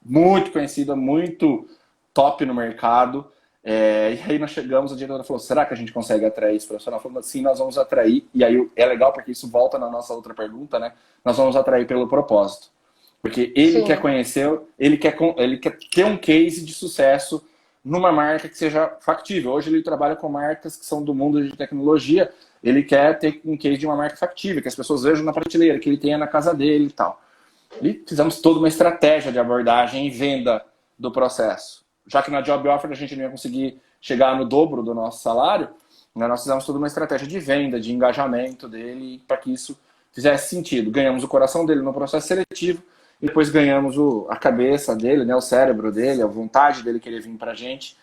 muito conhecida, muito top no mercado. E aí nós chegamos, a diretora falou, será que a gente consegue atrair esse profissional? Falou, sim, nós vamos atrair. E aí é legal porque isso volta na nossa outra pergunta, né? Nós vamos atrair pelo propósito. Porque ele Sim. quer conhecer, ele quer ter um case de sucesso numa marca que seja factível. Hoje ele trabalha com marcas que são do mundo de tecnologia, ele quer ter um case de uma marca factível, que as pessoas vejam na prateleira, que ele tenha na casa dele e tal. E fizemos toda uma estratégia de abordagem e venda do processo. Já que na job offer a gente não ia conseguir chegar no dobro do nosso salário, né, nós fizemos toda uma estratégia de venda, de engajamento dele, para que isso fizesse sentido. Ganhamos o coração dele no processo seletivo, e depois ganhamos a cabeça dele, né, o cérebro dele, a vontade dele querer vir para a gente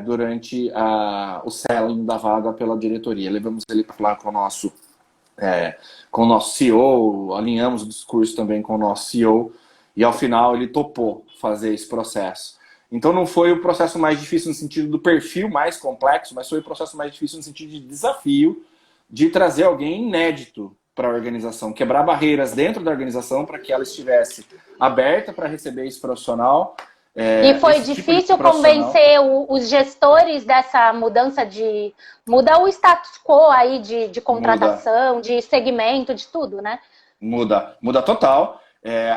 durante o selling da vaga pela diretoria. Levamos ele para falar com o nosso CEO, alinhamos o discurso também com o nosso CEO, e ao final ele topou fazer esse processo. Então não foi o processo mais difícil no sentido do perfil mais complexo, mas foi o processo mais difícil no sentido de desafio de trazer alguém inédito para a organização, quebrar barreiras dentro da organização para que ela estivesse aberta para receber esse profissional. E foi difícil convencer os gestores dessa mudança de... Muda o status quo aí de contratação, de segmento, de tudo, né? Muda total.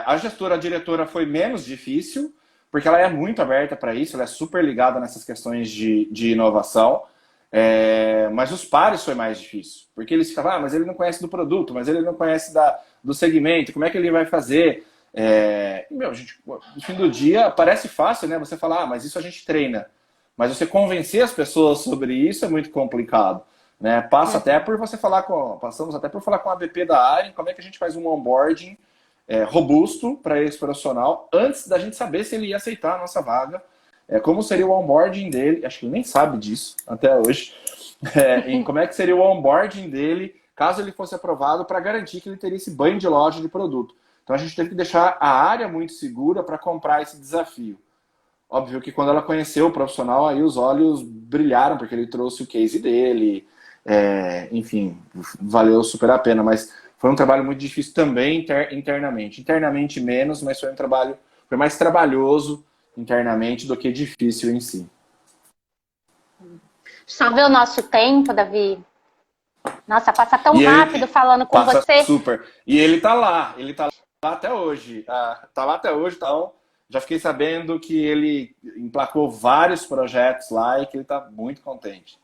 A gestora, a diretora foi menos difícil, porque ela é muito aberta para isso, ela é super ligada nessas questões de inovação. Mas os pares foi mais difícil, porque eles ficavam, mas ele não conhece do produto, mas ele não conhece do segmento, como é que ele vai fazer? Gente, no fim do dia parece fácil, né? Você falar, mas isso a gente treina, mas você convencer as pessoas sobre isso é muito complicado, né? Passamos até por falar com a VP da área, como é que a gente faz um onboarding robusto para esse profissional antes da gente saber se ele ia aceitar a nossa vaga. Como seria o onboarding dele, acho que ele nem sabe disso até hoje, em como é que seria o onboarding dele caso ele fosse aprovado, para garantir que ele teria esse banho de loja de produto. Então a gente teve que deixar a área muito segura para comprar esse desafio. Óbvio que quando ela conheceu o profissional, aí os olhos brilharam, porque ele trouxe o case dele, enfim, valeu super a pena, mas foi um trabalho muito difícil também internamente. Internamente menos, mas foi mais trabalhoso internamente do que difícil em si. Só ver o nosso tempo, Davi. Nossa, passa tão rápido falando com você. Super. E ele tá lá até hoje. Tá lá até hoje, então já fiquei sabendo que ele emplacou vários projetos lá e que ele tá muito contente.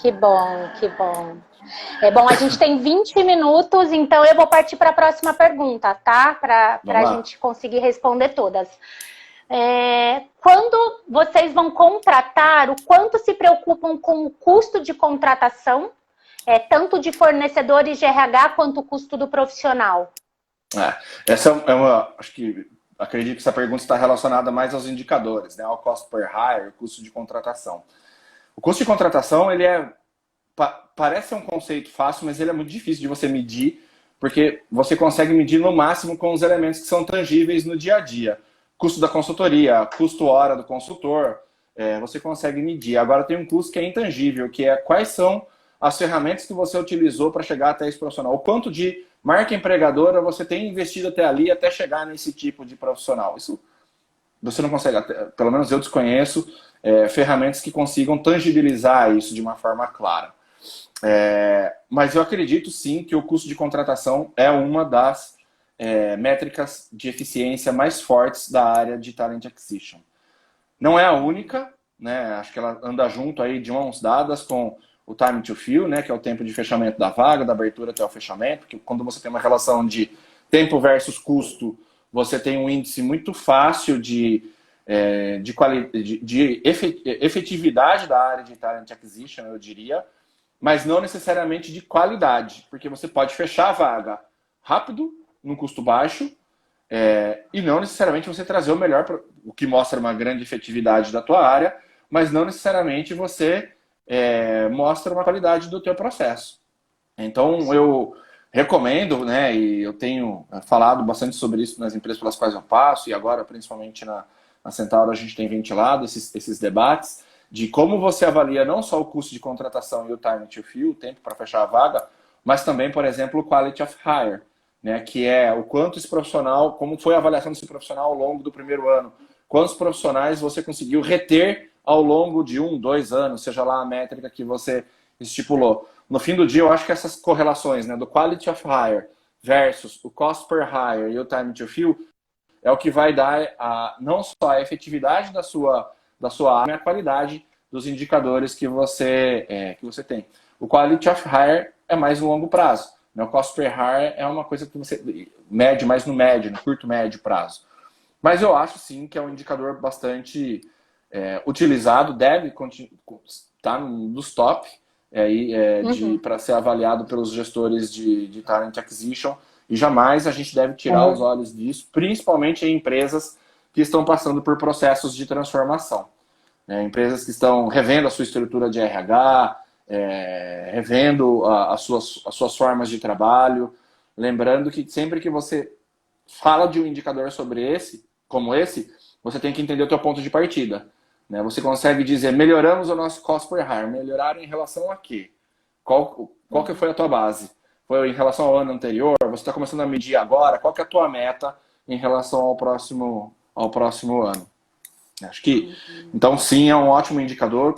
Que bom, que bom. Bom, a gente tem 20 minutos, então eu vou partir para a próxima pergunta, tá? Para a gente conseguir responder todas. Quando vocês vão contratar, o quanto se preocupam com o custo de contratação, tanto de fornecedores de RH quanto o custo do profissional? Essa é uma... Acredito que essa pergunta está relacionada mais aos indicadores, né? Ao cost per hire, o custo de contratação. O custo de contratação, ele parece ser um conceito fácil, mas ele é muito difícil de você medir, porque você consegue medir no máximo com os elementos que são tangíveis no dia a dia. Custo da consultoria, custo hora do consultor, você consegue medir. Agora tem um custo que é intangível, que é quais são as ferramentas que você utilizou para chegar até esse profissional. O quanto de marca empregadora você tem investido até ali, até chegar nesse tipo de profissional. Isso você não consegue, pelo menos eu desconheço, ferramentas que consigam tangibilizar isso de uma forma clara. Mas eu acredito sim que o custo de contratação é uma das métricas de eficiência mais fortes da área de Talent Acquisition. Não é a única, né? Acho que ela anda junto aí de mãos dadas com o time to fill, né? Que é o tempo de fechamento da vaga, da abertura até o fechamento, porque quando você tem uma relação de tempo versus custo, você tem um índice muito fácil de efetividade da área de Talent Acquisition, eu diria, mas não necessariamente de qualidade, porque você pode fechar a vaga rápido, num custo baixo, e não necessariamente você trazer o melhor, o que mostra uma grande efetividade da tua área, mas não necessariamente você mostra uma qualidade do teu processo. Então, eu recomendo, né, e eu tenho falado bastante sobre isso nas empresas pelas quais eu passo, e agora, principalmente na Centauro, a gente tem ventilado esses debates, de como você avalia não só o custo de contratação e o time to fill, o tempo para fechar a vaga, mas também, por exemplo, o quality of hire, né, que é o quanto esse profissional, como foi a avaliação desse profissional ao longo do primeiro ano, quantos profissionais você conseguiu reter ao longo de 1, 2 anos, seja lá a métrica que você estipulou. No fim do dia, eu acho que essas correlações, né, do quality of hire versus o cost per hire e o time to fill é o que vai dar não só a efetividade da sua área, mas a qualidade dos indicadores que você tem. O quality of hire é mais no longo prazo. O cost per hire é uma coisa que você mede mais no curto médio prazo. Mas eu acho sim que é um indicador bastante utilizado, deve estar nos top para ser avaliado pelos gestores de Talent Acquisition, e jamais a gente deve tirar os olhos disso, principalmente em empresas que estão passando por processos de transformação. Empresas que estão revendo a sua estrutura de RH, revendo as suas formas de trabalho. Lembrando que sempre que você fala de um indicador como esse, você tem que entender o teu ponto de partida. Você consegue dizer, melhoramos o nosso cost per hire. Melhorar em relação a quê? Qual que foi a tua base? Foi em relação ao ano anterior? Você está começando a medir agora? Qual que é a tua meta em relação ao próximo ano? Acho que, então, sim, é um ótimo indicador,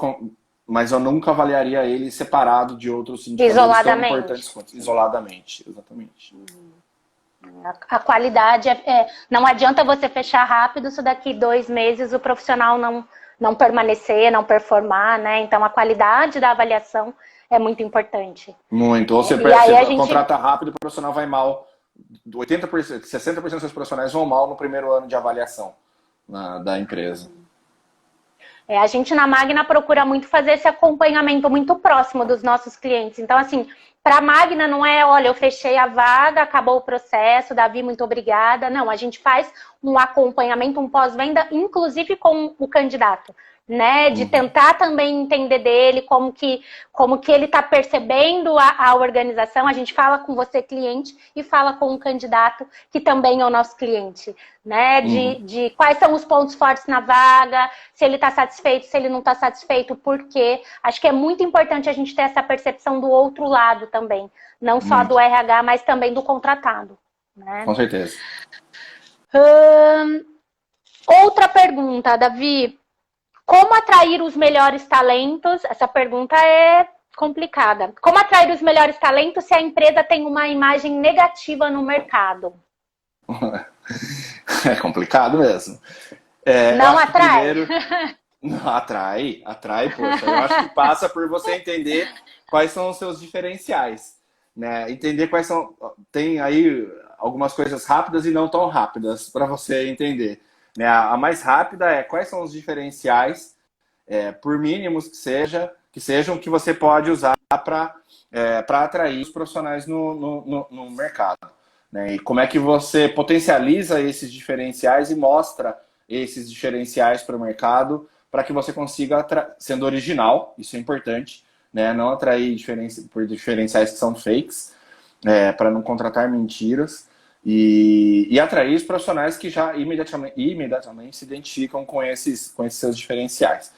mas eu nunca avaliaria ele separado de outros indicadores tão importantes quanto isoladamente. Exatamente. A qualidade não adianta você fechar rápido se daqui 2 meses o profissional não permanecer, não performar, né? Então a qualidade da avaliação é muito importante. Muito. Ou você contrata rápido, o profissional vai mal. 80%, 60% dos seus profissionais vão mal no primeiro ano de avaliação da empresa. A gente na Magna procura muito fazer esse acompanhamento muito próximo dos nossos clientes. Então, assim, para a Magna não é, olha, eu fechei a vaga, acabou o processo, Davi, muito obrigada. Não, a gente faz um acompanhamento, um pós-venda, inclusive com o candidato, né? De tentar também entender dele como que ele está percebendo a organização. A gente fala com você, cliente, e fala com o candidato, que também é o nosso cliente, né? De quais são os pontos fortes na vaga, se ele está satisfeito, se ele não está satisfeito, por quê. Acho que é muito importante a gente ter essa percepção do outro lado também. Não só do RH, mas também do contratado, né? Com certeza. Outra pergunta, Davi. Como atrair os melhores talentos? Essa pergunta é complicada. Como atrair os melhores talentos se a empresa tem uma imagem negativa no mercado? É complicado mesmo. Não atrai? Não, atrai, poxa. Eu acho que passa por você entender quais são os seus diferenciais, né? Entender quais são... Tem aí algumas coisas rápidas e não tão rápidas para você entender. A mais rápida é quais são os diferenciais, por mínimos que sejam, que você pode usar para atrair os profissionais no mercado. Né? E como é que você potencializa esses diferenciais e mostra esses diferenciais para o mercado para que você consiga, sendo original, isso é importante, né? Não atrair por diferenciais que são fakes, para não contratar mentiras. E atrair os profissionais que já imediatamente se identificam com esses seus diferenciais.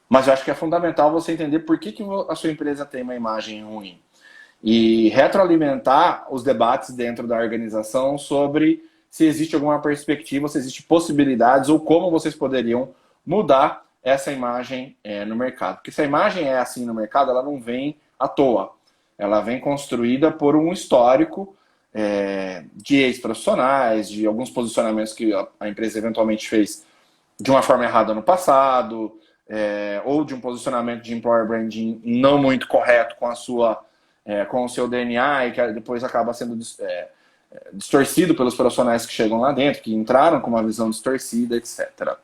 Mas eu acho que é fundamental você entender por que a sua empresa tem uma imagem ruim. E retroalimentar os debates dentro da organização sobre se existe alguma perspectiva, se existe possibilidades ou como vocês poderiam mudar essa imagem no mercado. Porque se a imagem é assim no mercado, ela não vem à toa. Ela vem construída por um histórico de ex-profissionais, de alguns posicionamentos que a empresa eventualmente fez de uma forma errada no passado, ou de um posicionamento de employer branding não muito correto com o seu DNA e que depois acaba sendo distorcido pelos profissionais que chegam lá dentro, que entraram com uma visão distorcida, etc.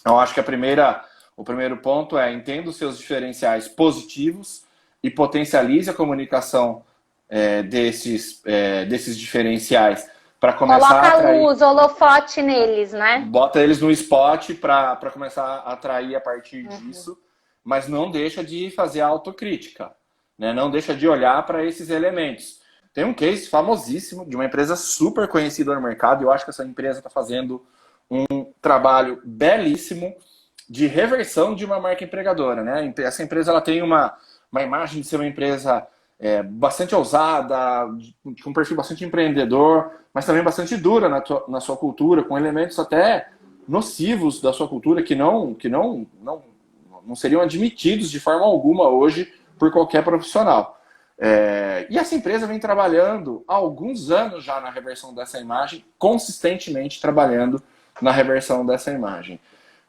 Eu acho que o primeiro ponto é entenda os seus diferenciais positivos e potencialize a comunicação desses diferenciais para começar Coloca a atrair... luz, holofote neles, né? Bota eles no spot para começar a atrair a partir disso, mas não deixa de fazer a autocrítica, né? Não deixa de olhar para esses elementos. Tem um case famosíssimo de uma empresa super conhecida no mercado, e eu acho que essa empresa está fazendo um trabalho belíssimo de reversão de uma marca empregadora, né? Essa empresa ela tem uma imagem de ser uma empresa bastante ousada, com um perfil bastante empreendedor, mas também bastante dura na sua cultura, com elementos até nocivos da sua cultura que não seriam admitidos de forma alguma hoje por qualquer profissional. E essa empresa vem trabalhando há alguns anos já na reversão dessa imagem, consistentemente trabalhando na reversão dessa imagem.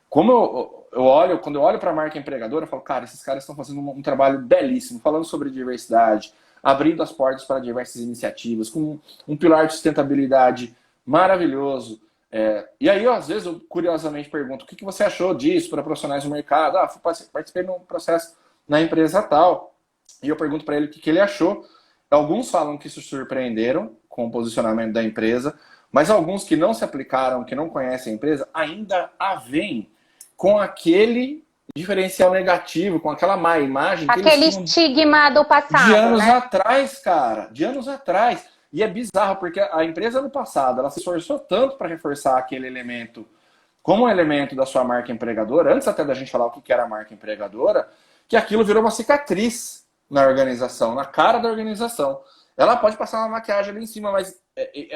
Quando eu olho para a marca empregadora, eu falo, cara, esses caras estão fazendo um trabalho belíssimo, falando sobre diversidade, abrindo as portas para diversas iniciativas, com um pilar de sustentabilidade maravilhoso. E aí, às vezes, eu curiosamente pergunto, o que você achou disso para profissionais do mercado? Participei de um processo na empresa tal. E eu pergunto para ele o que ele achou. Alguns falam que se surpreenderam com o posicionamento da empresa, mas alguns que não se aplicaram, que não conhecem a empresa, ainda a veem com aquele diferencial negativo, com aquela má imagem. Aquele estigma do passado, de anos né? atrás, cara. De anos atrás. E é bizarro, porque a empresa no passado, ela se esforçou tanto para reforçar aquele elemento como um elemento da sua marca empregadora, antes até da gente falar o que era a marca empregadora, que aquilo virou uma cicatriz na organização, na cara da organização. Ela pode passar uma maquiagem ali em cima, mas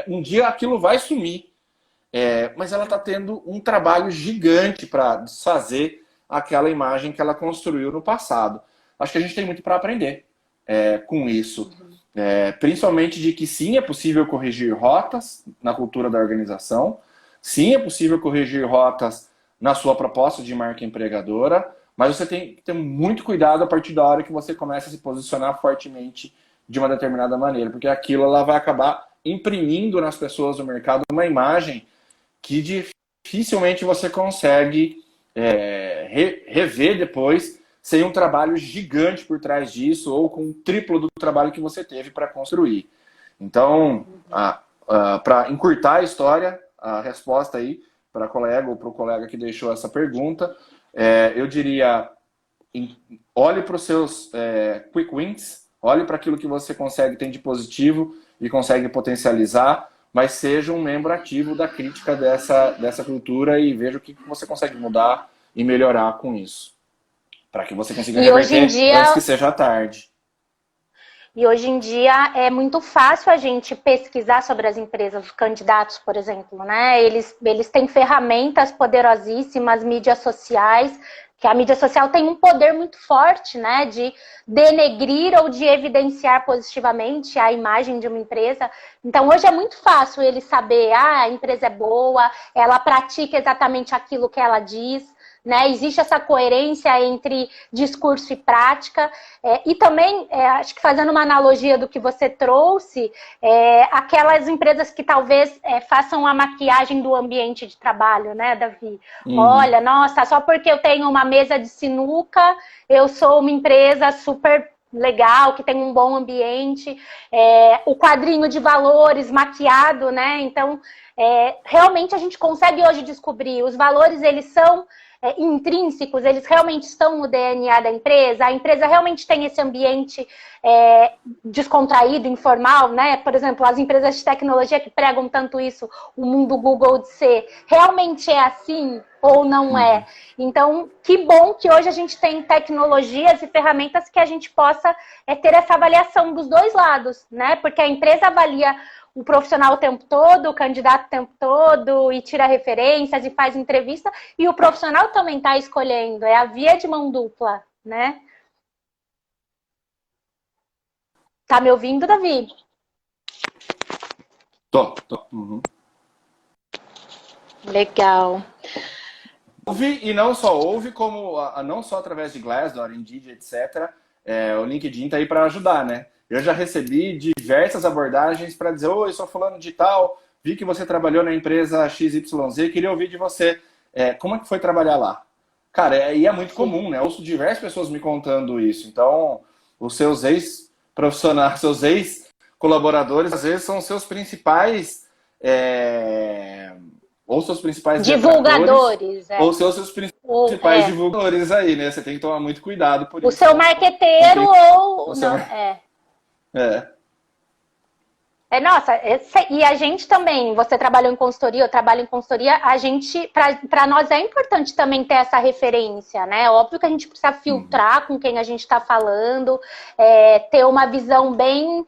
um dia aquilo vai sumir. Mas ela está tendo um trabalho gigante para desfazer aquela imagem que ela construiu no passado. Acho que a gente tem muito para aprender com isso. Principalmente de que sim, é possível corrigir rotas na cultura da organização. Sim, é possível corrigir rotas na sua proposta de marca empregadora. Mas você tem que ter muito cuidado a partir da hora que você começa a se posicionar fortemente de uma determinada maneira. Porque aquilo ela vai acabar imprimindo nas pessoas do mercado uma imagem que dificilmente você consegue rever depois sem um trabalho gigante por trás disso ou com o triplo do trabalho que você teve para construir. Então, para encurtar a história, a resposta aí para a colega ou para o colega que deixou essa pergunta, eu diria, olhe para os seus quick wins, olhe para aquilo que você tem de positivo e consegue potencializar, mas seja um membro ativo da crítica dessa cultura e veja o que você consegue mudar e melhorar com isso. Para que você consiga reverter antes que seja tarde. E hoje em dia é muito fácil a gente pesquisar sobre as empresas, os candidatos, por exemplo, né? Eles têm ferramentas poderosíssimas, mídias sociais, que a mídia social tem um poder muito forte, né, de denegrir ou de evidenciar positivamente a imagem de uma empresa. Então, hoje é muito fácil ele saber, a empresa é boa, ela pratica exatamente aquilo que ela diz, né? Existe essa coerência entre discurso e prática. E também, acho que fazendo uma analogia do que você trouxe, aquelas empresas que talvez façam a maquiagem do ambiente de trabalho, né, Davi? Olha, nossa, só porque eu tenho uma mesa de sinuca, eu sou uma empresa super legal, que tem um bom ambiente, o quadrinho de valores maquiado, né? Então, realmente a gente consegue hoje descobrir, os valores, eles são intrínsecos, eles realmente estão no DNA da empresa, a empresa realmente tem esse ambiente descontraído, informal, né? Por exemplo, as empresas de tecnologia que pregam tanto isso, o mundo Google de ser, realmente é assim, ou não é. Então, que bom que hoje a gente tem tecnologias e ferramentas que a gente possa ter essa avaliação dos dois lados, né? Porque a empresa avalia o profissional o tempo todo, o candidato o tempo todo, e tira referências e faz entrevista, e o profissional também está escolhendo, é a via de mão dupla, né? Tá me ouvindo, Davi? Tô. Uhum. Legal. Ouve, e não só ouve, como não só através de Glassdoor, Indeed, etc. O LinkedIn tá aí para ajudar, né? Eu já recebi diversas abordagens para dizer: oi, sou fulano de tal, vi que você trabalhou na empresa XYZ, queria ouvir de você. Como é que foi trabalhar lá? Cara, e é muito comum, né? Eu ouço diversas pessoas me contando isso. Então, os seus ex-profissionais, seus ex-colaboradores, às vezes são seus principais... ou seus principais divulgadores, ou seus principais divulgadores aí, né? Você tem que tomar muito cuidado por isso. O seu marqueteiro ou... Não, nossa, e a gente também, você trabalhou em consultoria, eu trabalho em consultoria, a gente, para nós é importante também ter essa referência, né? Óbvio que a gente precisa filtrar com quem a gente está falando, ter uma visão bem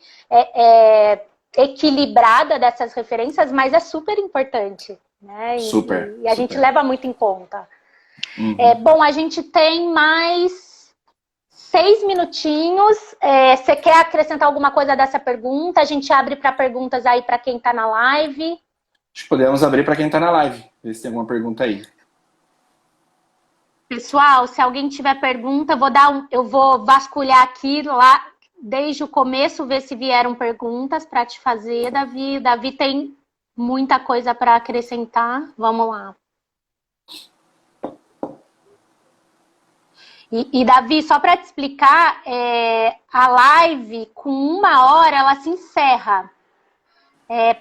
equilibrada dessas referências, mas é super importante, né? E a gente leva muito em conta. Bom, a gente tem mais 6 minutinhos. Você quer acrescentar alguma coisa dessa pergunta? A gente abre para perguntas aí para quem está na live. Acho que podemos abrir para quem está na live. Ver se tem alguma pergunta aí. Pessoal, se alguém tiver pergunta, eu vou vasculhar aqui lá desde o começo, ver se vieram perguntas para te fazer, Davi. Davi tem muita coisa para acrescentar. Vamos lá. E Davi, só para te explicar, a live com 1 hora ela se encerra.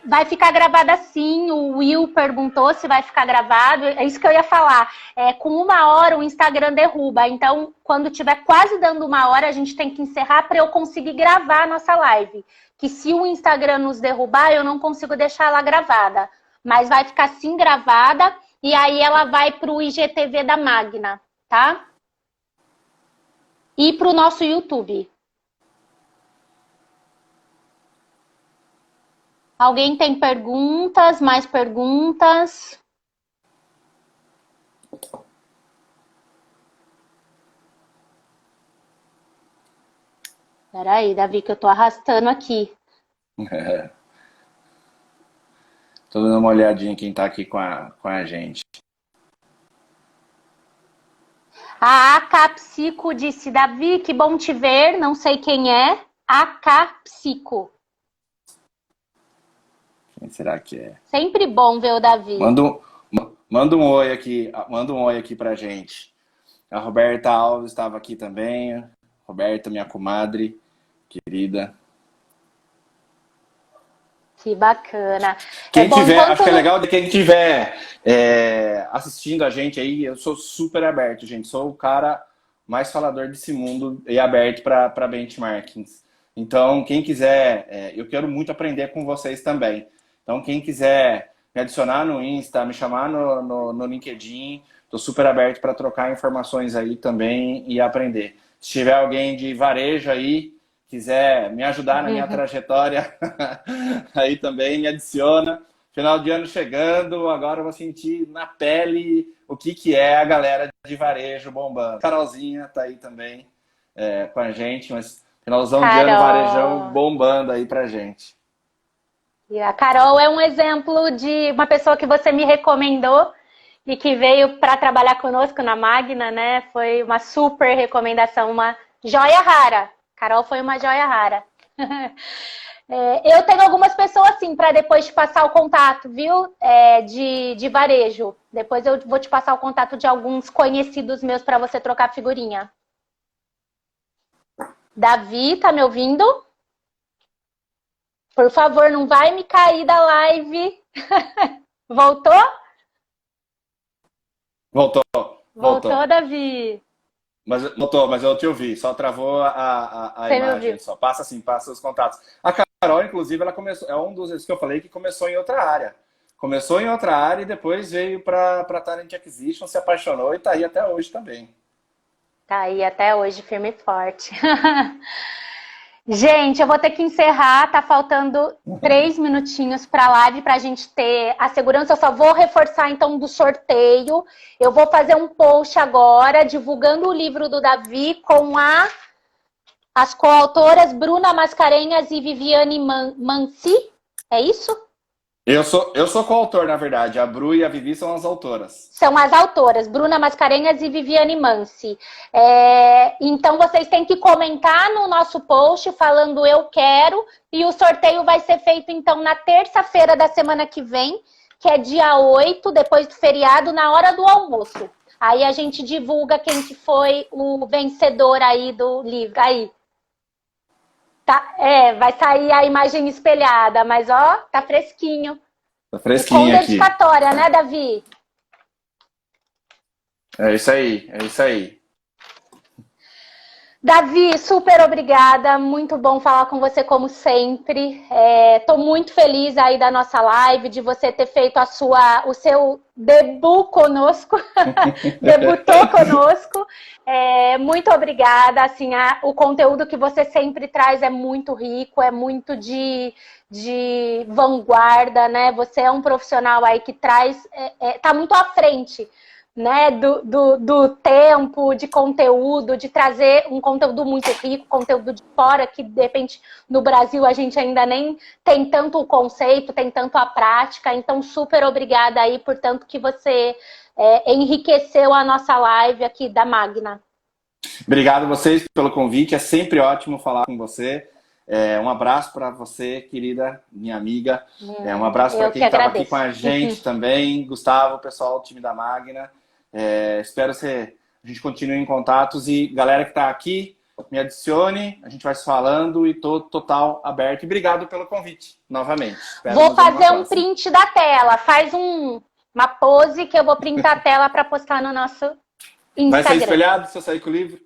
Vai ficar gravada sim, o Will perguntou se vai ficar gravado, é isso que eu ia falar. Com 1 hora o Instagram derruba, então quando tiver quase dando 1 hora a gente tem que encerrar para eu conseguir gravar a nossa live. Que se o Instagram nos derrubar, eu não consigo deixar ela gravada. Mas vai ficar sim gravada e aí ela vai para o IGTV da Magna, tá? E para o nosso YouTube. Alguém tem perguntas? Mais perguntas? Espera aí, Davi, que eu tô arrastando aqui. Tô dando uma olhadinha quem tá aqui com a gente. A AK Psico disse: Davi, que bom te ver. Não sei quem é. AK Psico. Quem será que é? Sempre bom ver o Davi. Manda um oi aqui pra gente. A Roberta Alves estava aqui também. Roberta, minha comadre, querida. Que bacana. Acho que é legal de quem estiver assistindo a gente aí. Eu sou super aberto, gente. Sou o cara mais falador desse mundo e aberto para benchmarkings. Então, quem quiser, eu quero muito aprender com vocês também. Então, quem quiser me adicionar no Insta, me chamar no LinkedIn, estou super aberto para trocar informações aí também e aprender. Se tiver alguém de varejo aí, quiser me ajudar na minha trajetória, aí também me adiciona. Final de ano chegando, agora eu vou sentir na pele o que é a galera de varejo bombando. Carolzinha tá aí também com a gente, mas finalzão de ano varejão bombando aí pra gente. E a Carol é um exemplo de uma pessoa que você me recomendou e que veio para trabalhar conosco na Magna, né? Foi uma super recomendação, uma joia rara. Carol foi uma joia rara. Eu tenho algumas pessoas assim para depois te passar o contato, viu? De varejo. Depois eu vou te passar o contato de alguns conhecidos meus para você trocar figurinha. Davi, tá me ouvindo? Por favor, não vai me cair da live. Voltou? Voltou, Davi. Mas eu te ouvi, só travou a imagem. Só passa os contatos. A Carol, inclusive, ela começou, é um dos que eu falei que começou em outra área. Começou em outra área e depois veio para Talent Acquisition, se apaixonou e está aí até hoje também. Tá aí até hoje, firme e forte. Gente, eu vou ter que encerrar, tá faltando 3 minutinhos para a live para a gente ter a segurança. Eu só vou reforçar então do sorteio. Eu vou fazer um post agora divulgando o livro do Davi com as coautoras Bruna Mascarenhas e Viviane Mansi. É isso? Eu sou coautor, na verdade. A Bru e a Vivi são as autoras. São as autoras, Bruna Mascarenhas e Viviane Mansi. Então, vocês têm que comentar no nosso post falando eu quero. E o sorteio vai ser feito, então, na terça-feira da semana que vem, que é dia 8, depois do feriado, na hora do almoço. Aí a gente divulga quem que foi o vencedor aí do livro. Aí. Tá, vai sair a imagem espelhada, mas ó, tá fresquinho. Tá fresquinho com aqui. dedicatória, né, Davi? É isso aí, é isso aí. Davi, super obrigada, muito bom falar com você como sempre. Tô muito feliz aí da nossa live, de você ter feito o seu debut conosco, debutou conosco. Muito obrigada, assim, o conteúdo que você sempre traz é muito rico, é muito de vanguarda, né? Você é um profissional aí que tá muito à frente, né, do tempo, de conteúdo, de trazer um conteúdo muito rico, conteúdo de fora, que de repente no Brasil a gente ainda nem tem tanto o conceito, tem tanto a prática. Então, super obrigada aí por tanto que você enriqueceu a nossa live aqui da Magna. Obrigado a vocês pelo convite, é sempre ótimo falar com você. Um abraço para você, querida, minha amiga. Um abraço para quem estava aqui com a gente também. Gustavo, pessoal do time da Magna. Espero que a gente continue em contatos. E galera que está aqui, me adicione. A gente vai se falando e tô total aberto. E obrigado pelo convite, novamente. Vou fazer um print da tela. Faz uma pose que eu vou printar a tela para postar no nosso Instagram. Vai sair espelhado se eu sair com o livro?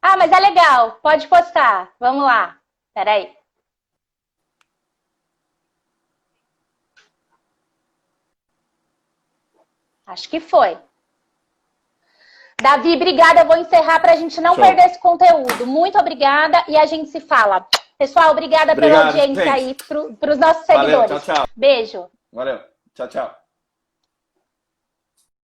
Ah, mas é legal. Pode postar. Vamos lá. Peraí. Acho que foi. Davi, obrigada. Eu vou encerrar para a gente não perder esse conteúdo. Muito obrigada e a gente se fala. Pessoal, obrigada pela audiência aí para os nossos seguidores. Valeu, tchau, tchau. Beijo. Valeu. Tchau, tchau.